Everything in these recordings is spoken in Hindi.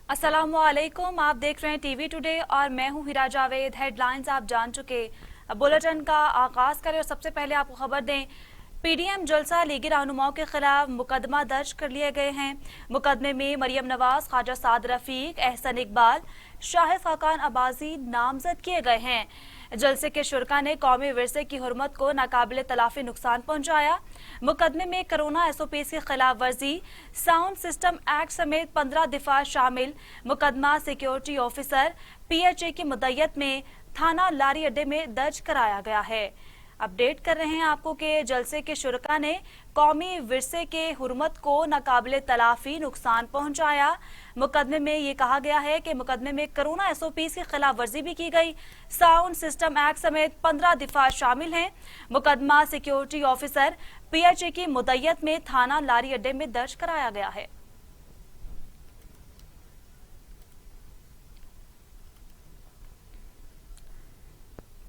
अस्सलामुअलैकुम, आप देख रहे हैं टीवी टुडे और मैं हूं हिरा जावेद। हेडलाइंस आप जान चुके। अब बुलेटिन का आगाज करें और सबसे पहले आपको खबर दें, पीडीएम जलसा लीगी रहनुमाओं के खिलाफ मुकदमा दर्ज कर लिए गए हैं। मुकदमे में मरियम नवाज, ख्वाजा साद रफीक, एहसन इकबाल, शाहिद खाकान अब्बासी नामजद किए गए हैं। जलसे के शुरका ने कौमी विरसे की हुर्मत को नाकाबिले तलाफी नुकसान पहुंचाया। मुकदमे में कोरोना एसओपीज की खिलाफ वर्जी, साउंड सिस्टम एक्ट समेत 15 दिफा शामिल। मुकदमा सिक्योरिटी ऑफिसर पीएचए की मुद्दत में थाना लारी अड्डे में दर्ज कराया गया है। अपडेट कर रहे हैं आपको कि जलसे के शुरका ने कौमी विरसे के हुर्मत को नाकाबिले तलाफी नुकसान पहुंचाया। मुकदमे में ये कहा गया है कि मुकदमे में कोरोना एसओपीज की खिलाफ वर्जी भी की गई। साउंड सिस्टम एक्ट समेत 15 दिफा शामिल हैं। मुकदमा सिक्योरिटी ऑफिसर पीएचए की मुद्दत में थाना लारी अड्डे में दर्ज कराया गया है।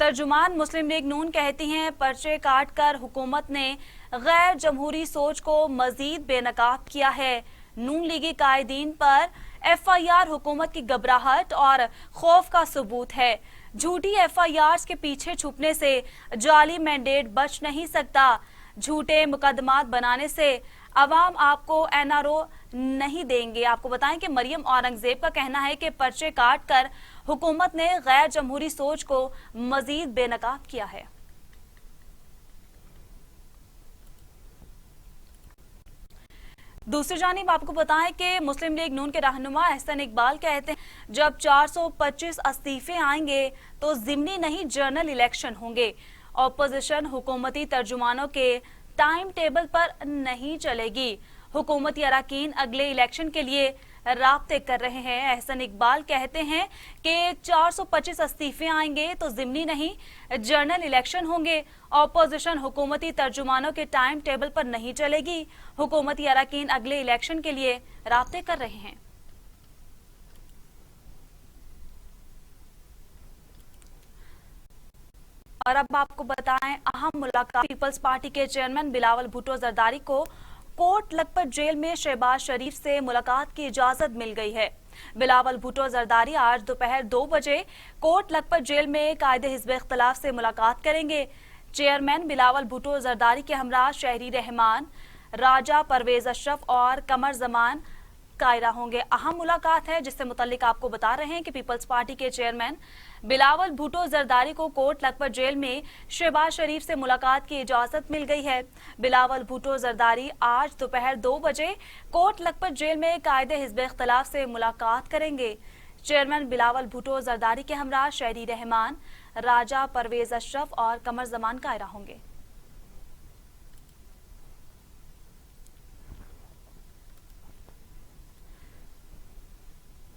तर्जुमान मुस्लिम लीग नून कहती हैं, पर्चे काटकर हुकूमत ने गैर जमहूरी सोच को मजीद बेनकाब किया है। नून लीगी कायदीन पर एफआईआर हुकूमत की घबराहट और खौफ का सबूत है। झूठी एफआईआर के पीछे छुपने से जाली मैंडेट बच नहीं सकता। झूठे मुकदमात बनाने से अवाम आपको एनआरओ नहीं देंगे। आपको बताएं कि मरियम औरंगजेब का कहना है कि पर्चे काटकर हुकूमत ने गैर जमहूरी सोच को मजीद बेनकाब किया है। दूसरी जानिब आपको बताएं कि मुस्लिम लीग नून के रहनुमा एहसन इकबाल कहते हैं, जब 425 इस्तीफे आएंगे तो जिमनी नहीं जनरल इलेक्शन होंगे। ऑपोजिशन हुकूमती तर्जुमानों के टाइम टेबल पर नहीं चलेगी। हुकूमती अरकान अगले इलेक्शन के लिए राब्ते कर रहे हैं। एहसन इकबाल कहते हैं कि 425 इस्तीफे आएंगे तो जिमनी नहीं जनरल इलेक्शन होंगे। ऑपोजिशन हुकूमती तर्जुमानों के टाइम टेबल पर नहीं चलेगी। हुकूमती अरकान अगले इलेक्शन के लिए राब्ते कर रहे हैं। और अब आपको बताएं अहम मुलाकात, पीपल्स पार्टी के चेयरमैन बिलावल भुट्टो जरदारी को कोट लखपत जेल में शहबाज शरीफ से मुलाकात की इजाजत मिल गई है। बिलावल भुट्टो जरदारी आज दोपहर 2 बजे कोट लखपत जेल में कायदे हिज़्ब इख्तिलाफ से मुलाकात करेंगे। चेयरमैन बिलावल भुट्टो जरदारी के हमरा शहरी रहमान, राजा परवेज अशरफ और कमर जमान कायरा होंगे। अहम मुलाकात है जिससे मुतल्लिक आपको बता रहे हैं कि पीपल्स पार्टी के चेयरमैन बिलावल भुट्टो जरदारी को कोट लखपत जेल में शहबाज शरीफ से मुलाकात की इजाजत मिल गई है। बिलावल भुट्टो जरदारी आज दोपहर 2 बजे कोट लखपत जेल में कायदे हिज़्ब इख्तिलाफ से मुलाकात करेंगे। चेयरमैन बिलावल भुट्टो जरदारी के हमरा शहरी रहमान, राजा परवेज अशरफ और कमर जमान कायरा होंगे।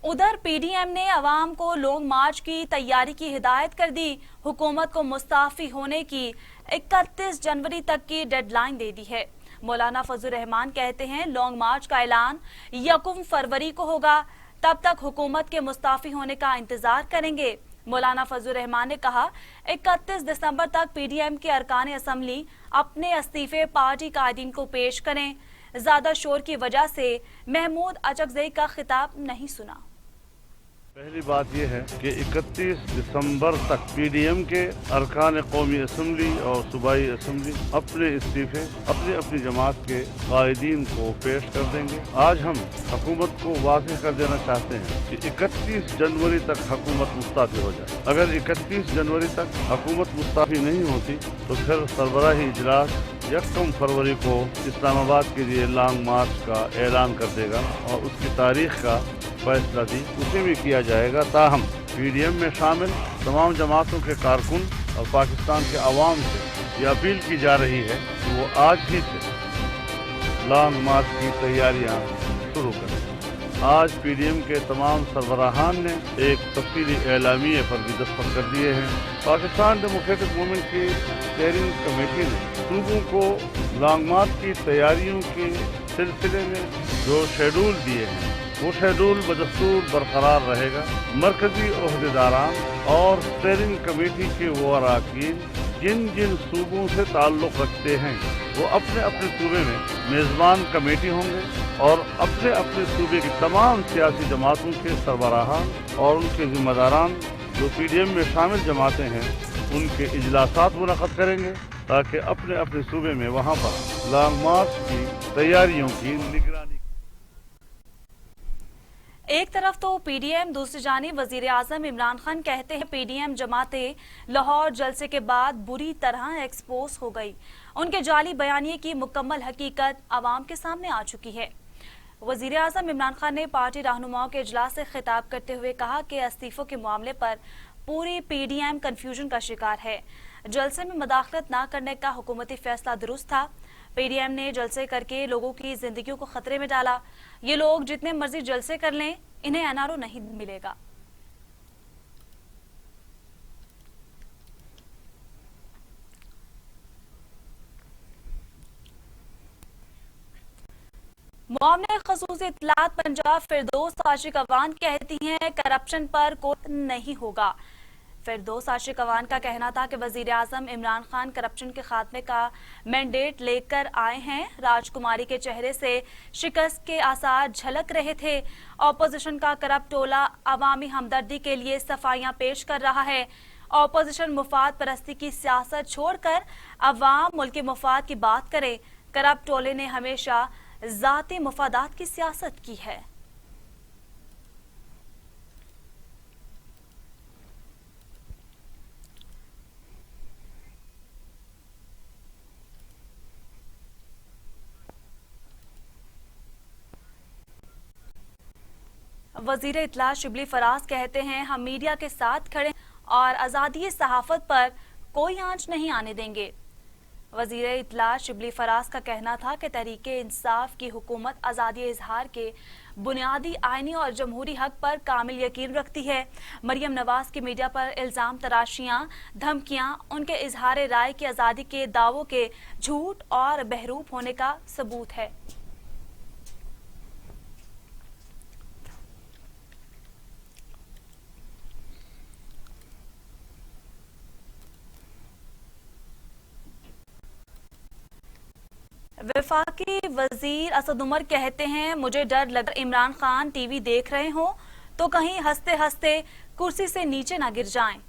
उधर पीडीएम ने अवाम को लॉन्ग मार्च की तैयारी की हिदायत कर दी। हुकूमत को मुस्ताफी होने की 31 जनवरी तक की डेडलाइन दे दी है। मौलाना फजल रहमान कहते हैं, लॉन्ग मार्च का ऐलान 1 फरवरी को होगा, तब तक हुकूमत के मुस्ताफी होने का इंतजार करेंगे। मौलाना फजल रहमान ने कहा, 31 दिसंबर तक पीडीएम के अरकान असम्बली अपने इस्तीफे पार्टी कायदीन को पेश करें। ज्यादा शोर की वजह से महमूद अचकजई का खिताब नहीं सुना। पहली बात यह है कि 31 दिसंबर तक पीडीएम के अरकान कौमी असम्बली और सूबाई असम्बली अपने इस्तीफे अपनी अपनी जमात के कायदीन को पेश कर देंगे। आज हम हुकूमत को वाज़ेह कर देना चाहते हैं कि 31 जनवरी तक हुकूमत मुस्ताफी हो जाए। अगर 31 जनवरी तक हुकूमत मुस्ताफी नहीं होती तो फिर सरबराही इजलास 1 फरवरी को इस्लामाबाद के लिए लॉन्ग मार्च का ऐलान कर देगा और उसकी तारीख का फैसला भी उसे भी किया जाएगा। ताहम पीडीएम में शामिल तमाम जमातों के कारकुन और पाकिस्तान के अवाम से ये अपील की जा रही है कि वो आज ही से लॉन्ग मार्च की तैयारियां शुरू करें। आज पीडीएम के तमाम सरबराहान ने एक तफसीली एलामिये पर भी दस्तखत कर दिए हैं। पाकिस्तान डेमोक्रेटिक मूवमेंट की स्टीयरिंग कमेटी ने सूबों को लॉन्ग मार्च की तैयारियों के सिलसिले में जो शेड्यूल दिए हैं वो शेड्यूल बदस्तूर बरकरार रहेगा। मरकजी ओहदेदारान और स्टीयरिंग कमेटी के वो अरकान जिन जिन सूबों से ताल्लुक़ रखते हैं वो अपने अपने सूबे में मेज़बान कमेटी होंगे और अपने अपने सूबे की तमाम सियासी जमातों के सरबराहान और उनके जिम्मेदारान जो PDM में शामिल जमातें हैं उनके इजलासात मुनक़्क़द करेंगे ताकि अपने अपने सूबे में वहाँ पर लॉन्ग मार्च की तैयारियों की निगरानी। एक तरफ तो PDM, दूसरी जानिब वजीर आजम इमरान खान कहते हैं PDM जमातें लाहौर जलसे के बाद बुरी तरह एक्सपोज हो गई। उनके जाली बयानिए की मुकम्मल हकीकत आवाम के सामने आ चुकी है। वजीर आजम इमरान खान ने पार्टी रहनुमाओं के इजलास से खिताब करते हुए कहा कि इस्तीफों के मामले पर पूरी PDM कंफ्यूजन का शिकार है। जलसे में मदाखलत न करने का हुकूमती फैसला दुरुस्त था। PDM ने जलसे करके लोगों की जिंदगियों को खतरे में डाला। ये लोग जितने मर्जी जलसे कर लें, इन्हें NRO नहीं मिलेगा। मुआवने खसूसी इत्तलात पंजाब फिरदौस आशिक अवान कहती हैं करप्शन पर कोई नहीं होगा। फिरदौस आशिक अवान का कहना था कि वजीर आजम इमरान खान करप्शन के खात्मे का मैंडेट लेकर आए हैं। राजकुमारी के चेहरे से शिकस्त के आसार झलक रहे थे। ऑपोजिशन का करप्ट टोला अवामी हमदर्दी के लिए सफाइयां पेश कर रहा है। ऑपोजिशन मुफाद परस्ती की सियासत छोड़कर अवाम मुल्क के मुफाद की बात करे। करप्ट टोले ने हमेशा जाती मुफादात की सियासत की है। वजीर इत्तला शिबली फराज कहते हैं हम मीडिया के साथ खड़े और आज़ादी सहाफत पर कोई आंच नहीं आने देंगे। वजीर इत्तला शिबली फराज का कहना था कि तहरीके इंसाफ की हुकूमत आज़ादी इजहार के बुनियादी आईनी और जमहूरी हक पर कामिल यकीन रखती है। मरियम नवाज की मीडिया पर इल्ज़ाम तराशियां, धमकियां उनके इजहार राय की आज़ादी के दावों के झूठ और बहरूप होने का सबूत है। वफाकी वजीर असद उमर कहते हैं मुझे डर लगा इमरान खान टीवी देख रहे हो तो कहीं हंसते हंसते कुर्सी से नीचे ना गिर जाएं।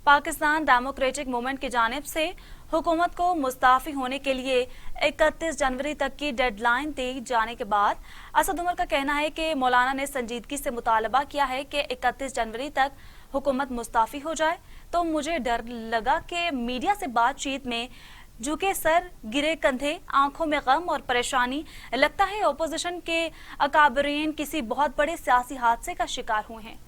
पाकिस्तान डेमोक्रेटिक मूवमेंट की जानिब से हुकूमत को मुस्ताफी होने के लिए 31 जनवरी तक की डेडलाइन दी जाने के बाद असद उमर का कहना है कि मौलाना ने संजीदगी से मुतालबा किया है कि 31 जनवरी तक हुकूमत मुस्ताफी हो जाए। तो मुझे डर लगा कि मीडिया से बातचीत में झुके सर, गिरे कंधे, आंखों में गम और परेशानी, लगता है ओपोजिशन के अकाबरीन किसी बहुत बड़े सियासी हादसे का शिकार हुए हैं।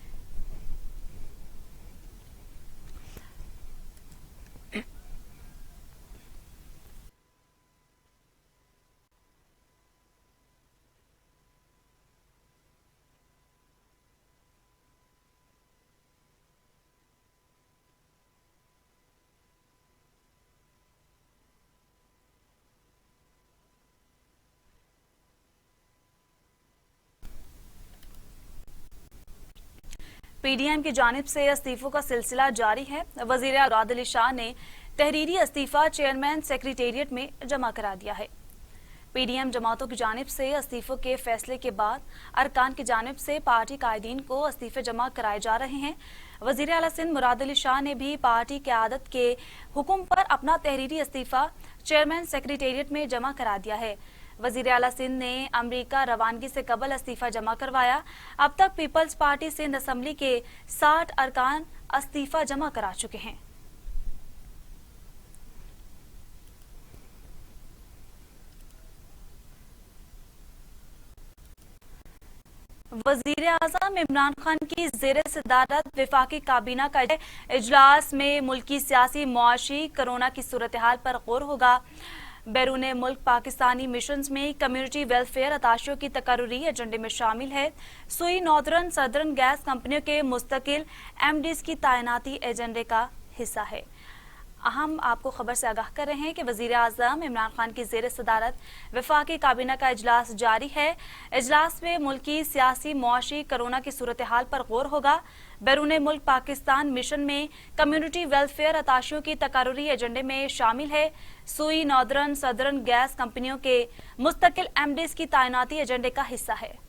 PDM की जानिब से इस्तीफों का सिलसिला जारी है। वजीर मुराद अली शाह ने तहरीरी इस्तीफा चेयरमैन सेक्रेटेरिएट में जमा करा दिया है। PDM जमातों की जानिब से इस्तीफों के फैसले के बाद अरकान की जानिब से पार्टी कायदीन को इस्तीफे जमा कराए जा रहे हैं। वजीर आला सिंध मुराद अली शाह ने भी पार्टी क़यादत के हुक्म पर अपना तहरीरी इस्तीफा चेयरमैन सेक्रेटेरिएट में जमा करा दिया है। वजीर आला सिंध ने अमरीका रवानगी से कबल इस्तीफा जमा करवाया। अब तक पीपल्स पार्टी सिंध असम्बली के 60 अरकान इस्तीफा जमा करा चुके हैं। वजीर आज़म इमरान खान की ज़ेरे सदारत वफाकी काबीना का इजलास में मुल्की सियासी मुआशी कोरोना की सूरत हाल पर गौर होगा। बैरून मुल्क पाकिस्तानी मिशंस में कम्युनिटी वेलफेयर अताशियों की तकर्रुरी एजेंडे में शामिल है। सुई नॉर्दर्न सदर्न गैस कंपनियों के मुस्तकिल MDs की तैनाती एजेंडे का हिस्सा है। अहम आपको खबर से आगाह कर रहे हैं कि वजीर आजम इमरान खान की जेर सदारत वफाकी काबीना का इजलास जारी है। इजलास में मुल्की सियासी मुआशी कोरोना की सूरत हाल पर गौर होगा। बैरून मुल्क पाकिस्तान मिशन में कम्युनिटी वेलफेयर अताशियों की तकारुरी एजेंडे में शामिल है। सुई नॉर्दर्न सदर्न गैस कंपनियों के मुस्तकिल एमडीज की तैनाती एजेंडे का हिस्सा है।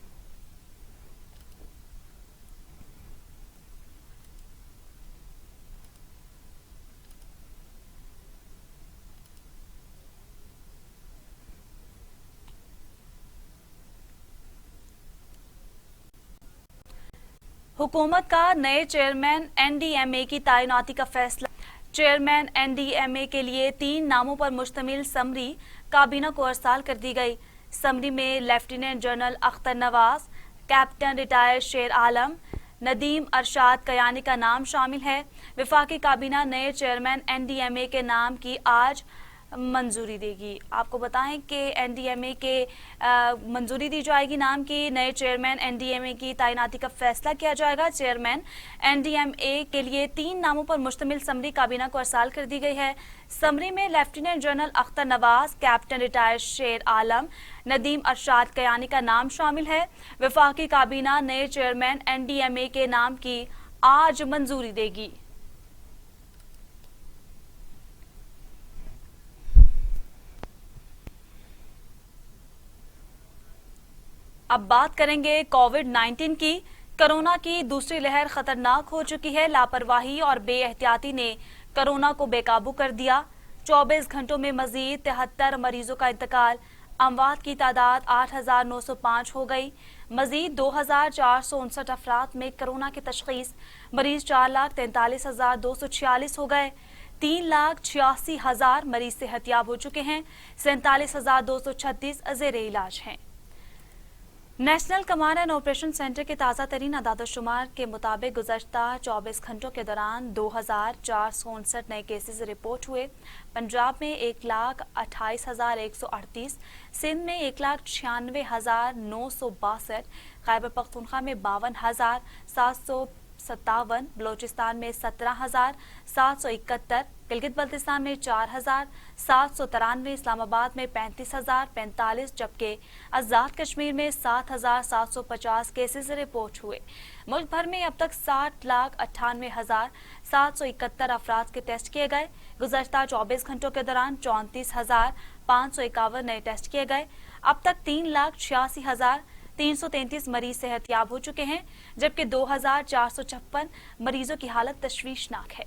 हुकूमत का नए चेयरमैन एनडीएमए की तैनाती का फैसला। चेयरमैन एनडीएमए के लिए 3 नामों पर मुश्तमिल समरी काबीना को अरसाल कर दी गई। समरी में lieutenant general Akhtar Nawaz, captain retired शेर आलम, नदीम अरशाद कयानी का नाम शामिल है। वफाकी काबीना नए चेयरमैन एनडीएमए के नाम की आज मंजूरी देगी। आपको बताएं कि एनडीएमए के मंजूरी दी जाएगी, नाम की नए चेयरमैन एनडीएमए की तैनाती का फैसला किया जाएगा। चेयरमैन एनडीएमए के लिए 3 नामों पर मुश्तमिल समरी काबीना को अरसाल कर दी गई है। समरी में lieutenant general Akhtar Nawaz, captain retired शेर आलम, नदीम अरशाद कयानी का नाम शामिल है। वफाकी काबीना नए चेयरमैन एनडीएमए के नाम की आज मंजूरी देगी। अब बात करेंगे कोविड-19 की। कोरोना की दूसरी लहर खतरनाक हो चुकी है। लापरवाही और बेएहतियाती ने कोरोना को बेकाबू कर दिया। 24 घंटों में मजीद 73 मरीजों का इंतकाल। अमवात की तादाद 8,905 हो गई। मजीद 2,459 अफराद में कोरोना की तशखीस। मरीज 4,43,246 हो गए। 3,86,000 मरीज सेहतयाब हो चुके हैं। 47,236 जेर इलाज हैं। National command and operation centre के ताज़ा तरीन अदाद-ओ-शुमार के मुताबिक गुज़श्ता 24 घंटों के दौरान 2,459 नए केसेस रिपोर्ट हुए। पंजाब में 1,28,138, सिंध में 1,96,962, खैबर पख्तूनख्वा में 52,757, बलोचिस्तान में 17,771, गिलगित बल्तिस्तान में 4,793, इस्लामाबाद में 35,045, जबकि आज़ाद कश्मीर में 7,750 केसेस रिपोर्ट हुए। मुल्क भर में अब तक 60,98,771 अफराद के टेस्ट किए गए। गुज़श्ता 24 घंटों के दौरान 34,551 नए टेस्ट किए गए। अब तक 3,86,333 मरीज सेहतयाब हो चुके हैं, जबकि 2,456 मरीजों की हालत तशवीशनाक है।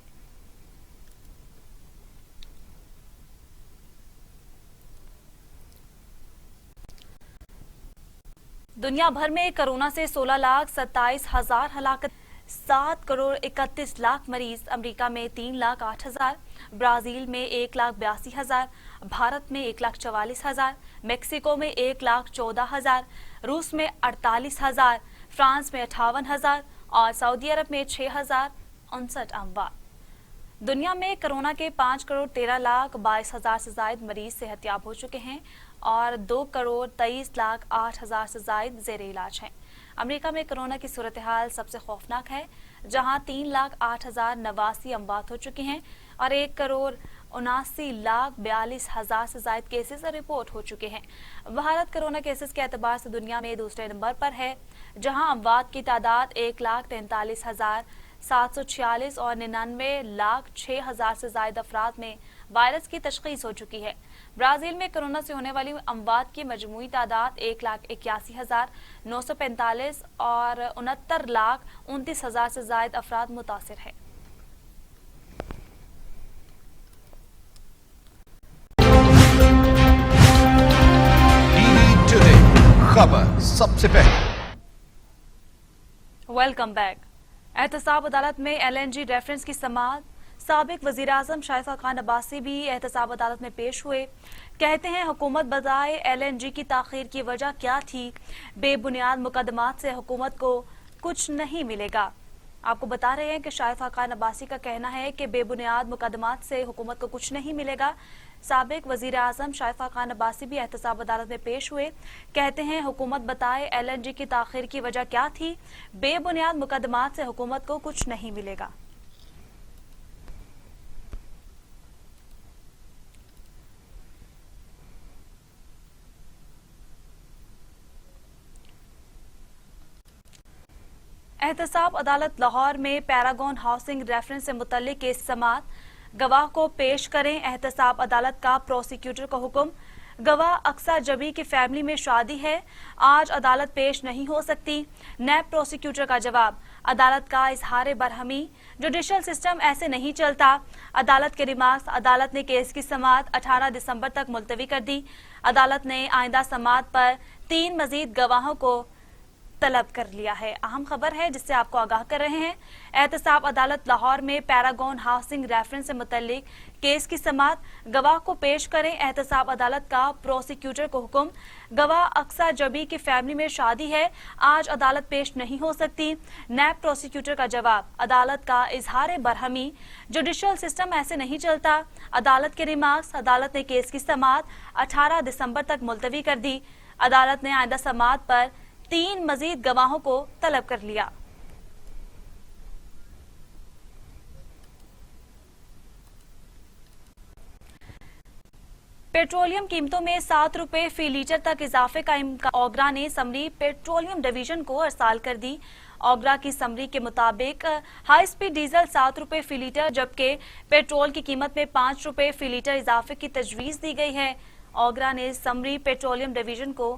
दुनिया भर में कोरोना से 16,27,000 हलाकत, 7,31,00,000 मरीज। अमेरिका में 3,08,000, ब्राजील में 1,82,000, भारत में 1,44,000, मेक्सिको में 1,14,000, रूस में 48,000, फ्रांस में 58,000 और सऊदी अरब में 6,059 अमवात। दुनिया में कोरोना के 5,13,22,000 से जायद मरीज सेहतयाब हो चुके हैं और 2,23,08,000 से जायद जेर इलाज हैं। अमेरिका में कोरोना की सूरत हाल सबसे खौफनाक है, जहां 3,08,089 अमवात हो चुकी हैं और 1,79,42,000 से जायद केसेस रिपोर्ट हो चुके हैं। भारत कोरोना केसेस के एतबार से दुनिया में दूसरे नंबर पर है, जहां अमवात की तादाद 1,43,746 और 99,06,000 से जायद अफराद में वायरस की तशखीस हो चुकी है। ब्राजील में कोरोना से होने वाली अमवात की मजमूई तादाद 1,81,945 और 69,29,000 से जायद अफराद मुतासिर है। खबर सबसे पहले। Welcome back. एहतसाब अदालत में LNG रेफरेंस की समाअत। साबिक वजीर आजम शाइफा खान अब्बासी भी एहतसाब अदालत में पेश हुए। कहते हैं हुकूमत बताए LNG की ताखीर की वजह क्या थी। बेबुनियाद मुकदमात से हुकूमत को कुछ नहीं मिलेगा। आपको बता रहे हैं कि शाइफा खान अब्बासी का कहना है कि बेबुनियाद मुकदमात से हुकूमत को कुछ नहीं मिलेगा। साबिक वजीर आजम शाइफा खान अब्बासी भी एहतसाब अदालत में पेश हुए। कहते हैं हुकूमत बताए LNG की ताखीर की वजह क्या थी। बेबुनियाद मुकदमात से हुकूमत को कुछ नहीं मिलेगा। एहतसाब अदालत लाहौर में पैरागॉन हाउसिंग रेफरेंस से मुतल्लिक केस समाअत, गवाह को पेश करें। एहतसाब अदालत का प्रोसिक्यूटर को हुक्म। गवाह अक्सा जबी की फैमिली में शादी है, आज अदालत पेश नहीं हो सकती। नैब प्रोसिक्यूटर का जवाब, अदालत का इजहार बरहमी, जुडिशल सिस्टम ऐसे नहीं चलता। अदालत के रिमार्क्स, अदालत ने केस की समाअत 18 दिसंबर तक मुलतवी कर दी। अदालत ने आइंदा समाअत पर 3 मजीद गवाहों को तलब कर लिया है। अहम खबर है जिससे आपको आगाह कर रहे हैं। एहतसाब अदालत लाहौर में पैरागॉन हाउसिंग रेफरेंस से मुतल्लिक केस की समाअत, गवाह को पेश करें। एहतसाब अदालत का प्रोसिक्यूटर को हुक्म। गवाह अक्सा जबी की फैमिली में शादी है, आज अदालत पेश नहीं हो सकती। नैब प्रोसिक्यूटर का जवाब, अदालत का इजहार बरहमी, जुडिशल सिस्टम ऐसे नहीं चलता। अदालत के रिमार्क्स, अदालत ने केस की समाअत 18 दिसंबर तक मुलतवी कर दी। अदालत ने आइंदा समाअत पर 3 मजीद गवाहों को तलब कर लिया। पेट्रोलियम कीमतों में 7 रुपए फी लीटर तक इजाफे का इम्कान। ओगरा ने समरी पेट्रोलियम डिवीजन को अरसाल कर दी। ओगरा की समरी के मुताबिक हाई स्पीड डीजल 7 रुपए फी लीटर, जबकि पेट्रोल की कीमत में 5 रुपए फी लीटर इजाफे की तजवीज दी गई है। ओगरा ने समरी पेट्रोलियम डिवीजन को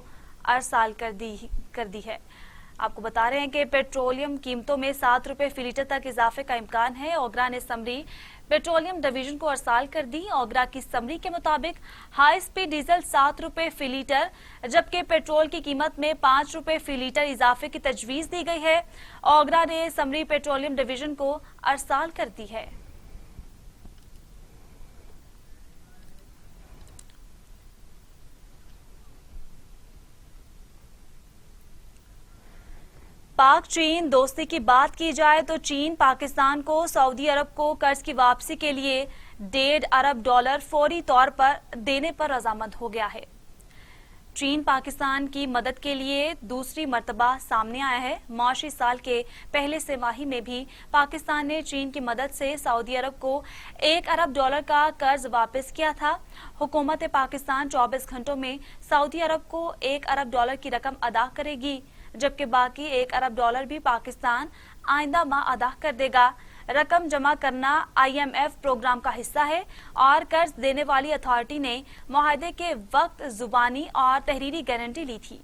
अरसाल कर दी है। आपको बता रहे हैं कि पेट्रोलियम कीमतों में 7 रुपए फी लीटर तक इजाफे का इम्कान है। ओगरा ने समरी पेट्रोलियम डिवीजन को अरसाल कर दी। ओगरा की समरी के मुताबिक हाई स्पीड डीजल 7 रुपए फी लीटर, जबकि पेट्रोल की कीमत में 5 रुपए फी लीटर इजाफे की तजवीज दी गई है। ओगरा ने समरी पेट्रोलियम डिवीजन को अरसाल कर दी है। पाक चीन दोस्ती की बात की जाए तो चीन पाकिस्तान को सऊदी अरब को कर्ज की वापसी के लिए $1.5 अरब फौरी तौर पर देने पर रजामंद हो गया है। चीन पाकिस्तान की मदद के लिए दूसरी मर्तबा सामने आया है। माशी साल के पहले तिमाही में भी पाकिस्तान ने चीन की मदद से सऊदी अरब को $1 अरब का कर्ज वापस किया था। हुकूमत पाकिस्तान 24 घंटों में सऊदी अरब को $1 अरब की रकम अदा करेगी, जबकि बाकी $1 अरब भी पाकिस्तान आइंदा माह अदा कर देगा। रकम जमा करना IMF प्रोग्राम का हिस्सा है और कर्ज देने वाली अथॉरिटी ने मुआहदे के वक्त जुबानी और तहरीरी गारंटी ली थी।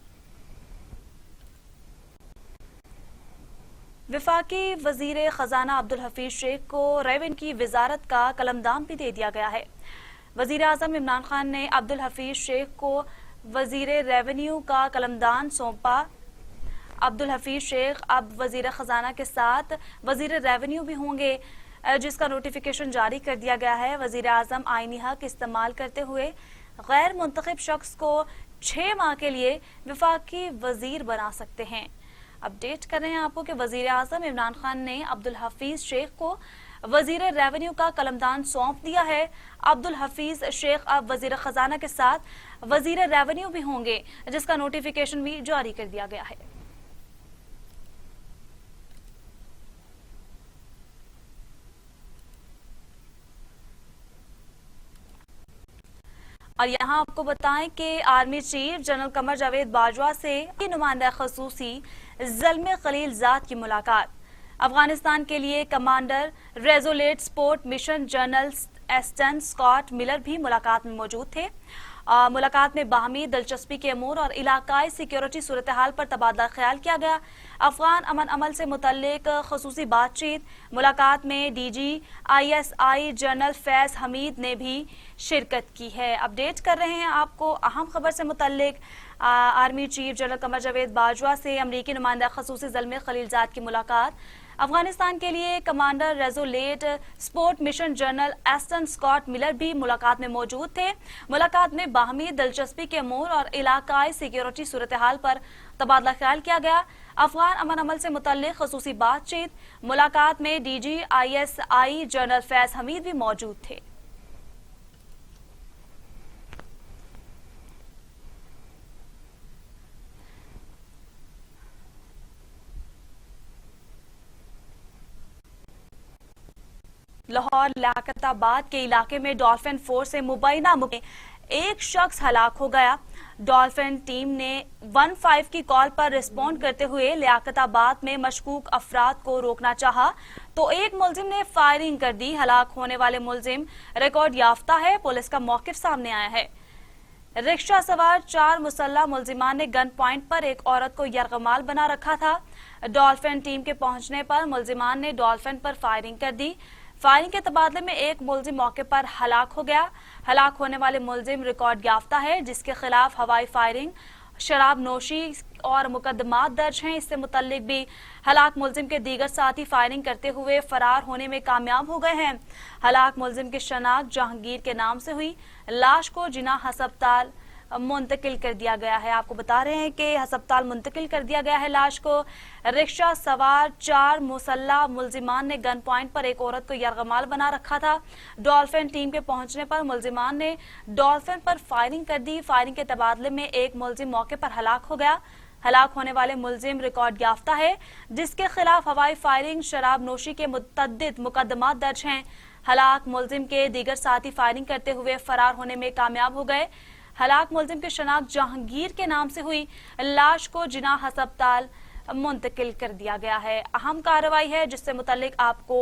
वफाकी वजीर खजाना अब्दुल हफीज शेख को रेवेन्यू की वजारत का कलमदान भी दे दिया गया है। वजीर आजम इमरान खान ने अब्दुल हफीज शेख को वजीर रेवेन्यू का कलमदान सौंपा। अब्दुल हफीज शेख अब वजीर खजाना के साथ वजीर रेवेन्यू भी होंगे, जिसका नोटिफिकेशन जारी कर दिया गया है। वजीर आजम आईनी हक इस्तेमाल करते हुए गैर मुंतखब शख्स को 6 माह के लिए वफाकी वजीर बना सकते हैं। अपडेट कर रहे हैं आपको कि वजीर आजम इमरान खान ने अब्दुल हफीज शेख को वजीर रेवेन्यू का कलमदान सौंप दिया है। अब्दुल हफीज शेख अब वजीर खजाना के साथ वजीर रेवेन्यू भी होंगे, जिसका नोटिफिकेशन भी जारी कर दिया गया है। और यहाँ आपको बताएं कि army chief general Qamar Javed Bajwa से नुमाइंदा खसूसी ज़ल्मे खलीलजाद की मुलाकात। अफगानिस्तान के लिए commander Resolute Support Mission General Austin Scott Miller भी मुलाकात में मौजूद थे। मुलाकात में बाहमी दिलचस्पी के अमूर और इलाकाई सिक्योरिटी सूरत हाल पर तबादला ख्याल किया गया। अफगान अमन अमल से मुतल्लिक खसूसी बातचीत। मुलाकात में DGISI जनरल फैज हमीद ने भी शिरकत की है। अपडेट कर रहे हैं आपको अहम खबर से मुतल्लिक। Army chief general Qamar Javed Bajwa से अमरीकी नुमाइंदा खसूसी ज़ल्मे खलीलजाद की मुलाकात। अफगानिस्तान के लिए commander Resolute Support Mission General Austin Scott Miller भी मुलाकात में मौजूद थे। मुलाकात में बाहमी दिलचस्पी के अमूर और इलाकाई सिक्योरिटी सूरत हाल पर तबादला ख्याल किया गया। अफगान अमन अमल से मुतल्लिक खसूसी बातचीत। मुलाकात में DGISI जनरल फैज हमीद भी मौजूद थे। लाहौर लियाकताबाद के इलाके में डॉल्फिन फोर्स से मुबैना एक शख्स हलाक हो गया। डॉल्फिन टीम ने 15 की कॉल पर रिस्पॉन्ड करते हुए लियाकताबाद में मशकूक अफराद को रोकना चाहा तो एक मुलजिम ने फायरिंग कर दी। हलाक होने वाले मुलजिम रिकॉर्ड याफ्ता है। पुलिस का मौकिफ सामने आया है। रिक्शा सवार 4 मुसल्लह मुलजिमान ने गन पॉइंट पर एक औरत को यरगमाल बना रखा था। डॉल्फिन टीम के पहुंचने पर मुलजिमान ने डॉल्फिन पर फायरिंग कर दी। फायरिंग के तबादले में एक मुलजिम मौके पर हलाक हो गया। हलाक होने वाले मुलजिम रिकॉर्ड याफ्ता है, जिसके खिलाफ हवाई फायरिंग, शराब नोशी और मुकदमात दर्ज हैं। इससे मुतल्लिक भी हलाक मुलजिम के दीगर साथी फायरिंग करते हुए फरार होने में कामयाब हो गए हैं। हलाक मुलजिम की शनाख्त जहांगीर के नाम से हुई। लाश को जिना अस्पताल मुंतकिल कर दिया गया है। आपको बता रहे हैं कि अस्पताल मुंतकिल कर दिया गया है लाश को। रिक्शा सवार 4 मुसल्लह मुलजिमान ने गन पॉइंट पर एक औरत को यरगमाल बना रखा था। डॉल्फिन टीम के पहुंचने पर मुलजिमान ने डॉल्फिन पर फायरिंग कर दी। फायरिंग के तबादले में एक मुलजिम मौके पर हलाक हो गया। हलाक होने वाले मुलजिम रिकॉर्ड याफ्ता है, जिसके खिलाफ हवाई फायरिंग, शराब नोशी के मुतअद्दिद मुकदमात दर्ज हैं। हलाक मुलजिम के दीगर साथी फायरिंग करते हुए फरार होने में कामयाब हो गए। हलाक मुलजिम की शनाख्त जहांगीर के नाम से हुई। लाश को जिना अस्पताल मुंतकिल कर दिया गया है। अहम कार्रवाई है जिससे मुतल्लिक आपको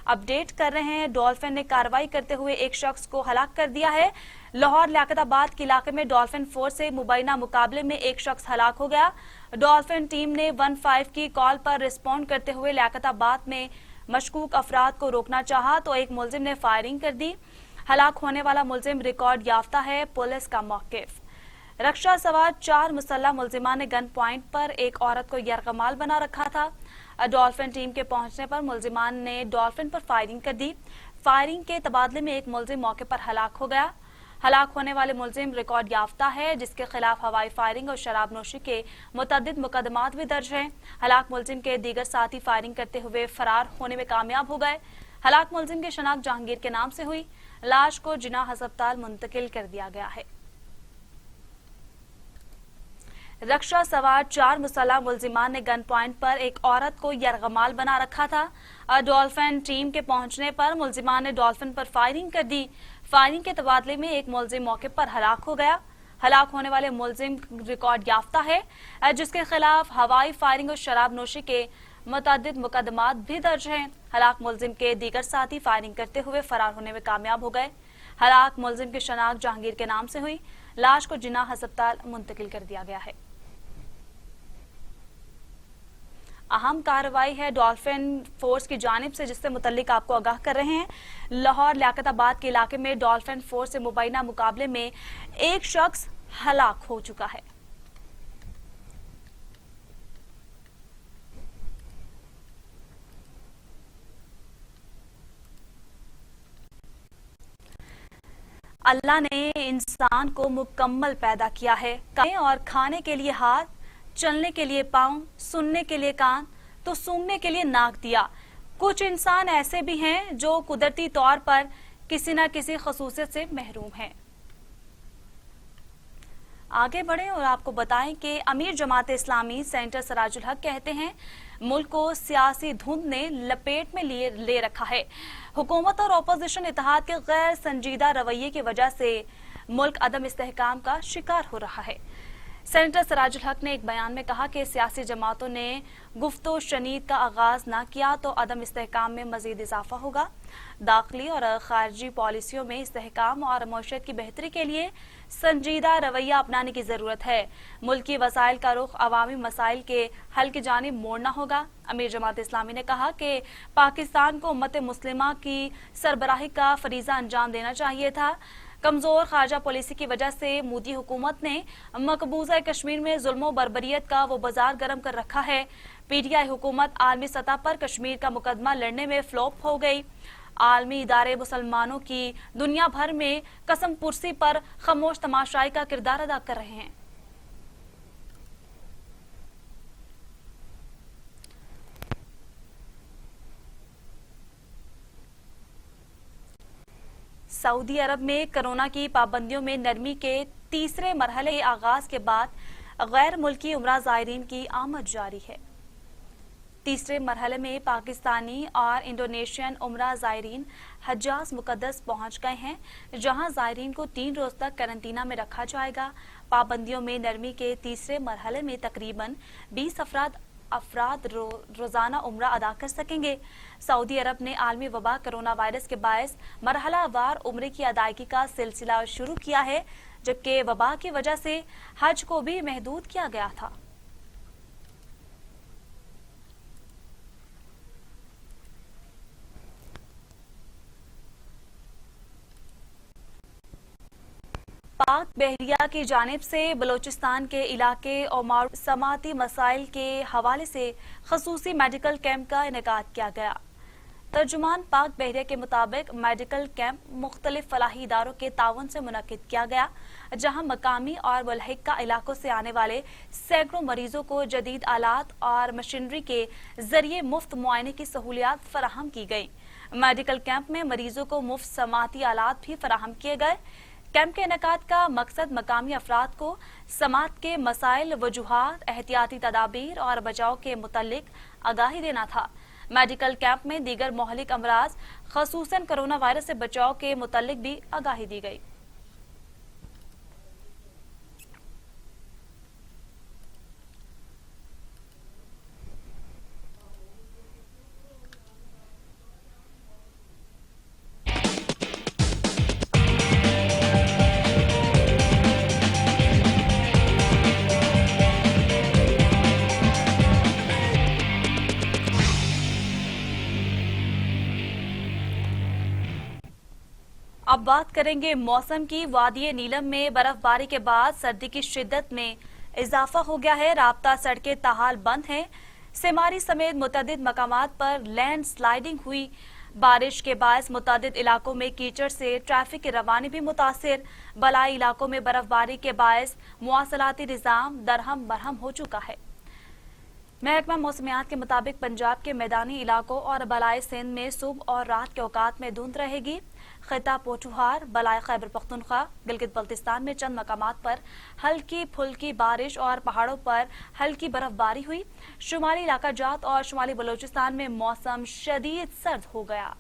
अपडेट कर रहे हैं। डॉल्फिन ने कार्रवाई करते हुए एक शख्स को हलाक कर दिया है। लाहौर लियाकताबाद के इलाके में डॉल्फिन फोर्स से मुबैना मुकाबले में एक शख्स हलाक हो गया। डॉल्फिन टीम ने 15 की कॉल पर रिस्पॉन्ड करते हुए लियाकताबाद में मशकूक अफराद को रोकना चाहा तो एक मुलजिम ने फायरिंग कर दी। हलाक होने वाला मुलजिम रिकॉर्ड याफ्ता है। पुलिस का मौकिफ। रिक्शा सवार 4 मुसल्लह मुलजिमान ने गन पॉइंट पर एक औरत को यरगमाल बना रखा था। डॉल्फिन टीम के पहुंचने पर मुलजिमान ने डॉल्फिन पर फायरिंग कर दी। फायरिंग के तबादले में एक मुलजिम मौके पर हलाक हो गया। हलाक होने वाले मुलजिम रिकॉर्ड याफ्ता है, जिसके खिलाफ हवाई फायरिंग और शराब नोशी के मुतअद्दिद मुकदमात भी दर्ज हैं। हलाक मुलजिम के दीगर साथी फायरिंग करते हुए फरार होने में कामयाब हो गए। हलाक मुलजिम की शनाख्त जहांगीर के नाम से हुई। लाश को जिना अस्पताल मुंतकिल कर दिया गया है। रिक्शा सवार 4 मुसल्लह मुलजिमान ने गन पॉइंट पर एक औरत को यरगमाल बना रखा था। डॉल्फिन टीम के पहुंचने पर मुलजिमान ने डॉल्फिन पर फायरिंग कर दी। फायरिंग के तबादले में एक मुलजिम मौके पर हलाक हो गया। हलाक होने वाले मुलजिम रिकॉर्ड याफ्ता है, जिसके खिलाफ हवाई फायरिंग और शराब नोशी के मुतअद्दिद मुकदमात भी दर्ज हैं। हलाक मुलजिम के दीगर साथी फायरिंग करते हुए फरार होने में कामयाब हो गए। हलाक मुलजिम की शनाख्त जहांगीर के नाम से हुई। लाश को जिना अस्पताल मुंतकिल कर दिया गया है। अहम कार्रवाई है डॉल्फिन फोर्स की जानिब से, जिससे मुतल्लिक आपको आगाह कर रहे हैं। लाहौर लियाकताबाद के इलाके में डॉल्फिन फोर्स से मुबैना मुकाबले में एक शख्स हलाक हो चुका है। अल्लाह ने इंसान को मुकम्मल पैदा किया है और खाने के लिए हाथ, चलने के लिए पाँव, सुनने के लिए कान तो सूंघने के लिए नाक दिया। कुछ इंसान ऐसे भी हैं जो कुदरती तौर पर किसी न किसी खसूसियत से महरूम हैं। आगे बढ़े और आपको बताएं कि अमीर जमात इस्लामी सेंटर सराजुल हक कहते हैं मुल्क को सियासी धुंध ने लपेट में ले रखा है। हुकूमत और अपोजिशन इत्तेहाद के गैर संजीदा रवैये की वजह से मुल्क अदम इस्तेहकाम का शिकार हो रहा है। सेनेटर सराजुल हक ने एक बयान में कहा कि सियासी जमातों ने गुफ्तो शनीद का आगाज न किया तो अदम इस्तेहकाम में मजीद इजाफा होगा। दाखिली और खारजी पॉलिसियों में इस्तेहकाम और मईशत की बेहतरी के लिए संजीदा रवैया अपनाने की जरूरत है। मुल्की वसाइल का रुख अवामी मसाइल के हल की जानिब मोड़ना होगा। अमीर जमात इस्लामी ने कहा कि पाकिस्तान को उम्मत मुस्लिमा की सरबराही का फरीजा अंजाम देना चाहिए था। कमजोर खारजा पॉलिसी की वजह से मोदी हुकूमत ने मकबूजा कश्मीर में जुल्म बर्बरियत का वो बाजार गर्म कर रखा है। पीटीआई हुकूमत आलमी सतह पर कश्मीर का मुकदमा लड़ने में फ्लॉप हो गई। आलमी इदारे मुसलमानों की दुनिया भर में कसम पुरसी पर खामोश तमाशाई का किरदार अदा कर रहे हैं। सऊदी अरब में कोरोना की पाबंदियों में नरमी के तीसरे मरहले के आगाज के बाद गैर मुल्की उमरा ज़ायरीन की आमद जारी है। तीसरे मरहले में पाकिस्तानी और इंडोनेशियन उम्रा ज़ायरीन हज्जाज मुकद्दस पहुंच गए हैं, जहां ज़ायरीन को 3 रोज तक कैरेंटीना में रखा जाएगा। पाबंदियों में नरमी के तीसरे मरहले में तकरीबन 20 अफराद रोजाना उम्रा अदा कर सकेंगे। सऊदी अरब ने आलमी वबा कोरोना वायरस के बायस मरहलावार उम्रे की अदायगी का सिलसिला शुरू किया है, जबकि वबा की वजह से हज को भी महदूद किया गया था। पाक बहरिया की जानिब से बलोचिस्तान के इलाके और समाती मसाइल के हवाले से खसूसी मेडिकल कैंप का इनेकाद किया गया। तर्जुमान पाक बहरिया के मुताबिक मेडिकल कैंप मुख्तलिफ फलाही इदारों के ताउन से मुनक्किद किया गया, जहां मकामी और मुल्हिका इलाकों से आने वाले सैकड़ों मरीजों को जदीद आलात और मशीनरी के जरिए मुफ्त मुआयने की सहूलियात फराहम की गई। मेडिकल कैंप में मरीजों को मुफ्त समाती आलात भी फराहम किए गए। कैंप के इनेकाद का मकसद मकामी अफराद को समात के मसाइल, वजूहात, एहतियाती तदाबीर और बचाव के मुतल्लिक आगाही देना था। मेडिकल कैंप में दीगर मोहलिक अमराज खसूसन कोरोना वायरस से बचाव के मुतल्लिक भी आगाही दी गई। अब बात करेंगे मौसम की। वादी नीलम में बर्फबारी के बाद सर्दी की शिद्दत में इजाफा हो गया है। राब्ता सड़कें ताहाल बंद हैं। सेमारी समेत मुतअद्दिद मकामात पर लैंड स्लाइडिंग हुई। बारिश के बायस मुतअद्दिद इलाकों में कीचड़ से ट्रैफिक की रवानी भी मुतासिर। बलाई इलाकों में बर्फबारी के बायस मुवासलाती निज़ाम दरहम बरहम हो चुका है। महकमा मौसमियात के मुताबिक पंजाब के मैदानी इलाकों और बलाई सिंध में सुबह और रात के औकात में धुंध रहेगी। खिता पोठुहार, बलाई खैबर पख्तूनख्वा, गिलगित बल्तिस्तान में चंद मकामात पर हल्की फुल्की बारिश और पहाड़ों पर हल्की बर्फबारी हुई। शुमाली इलाका जात और शुमाली बलोचिस्तान में मौसम शदीद सर्द हो गया।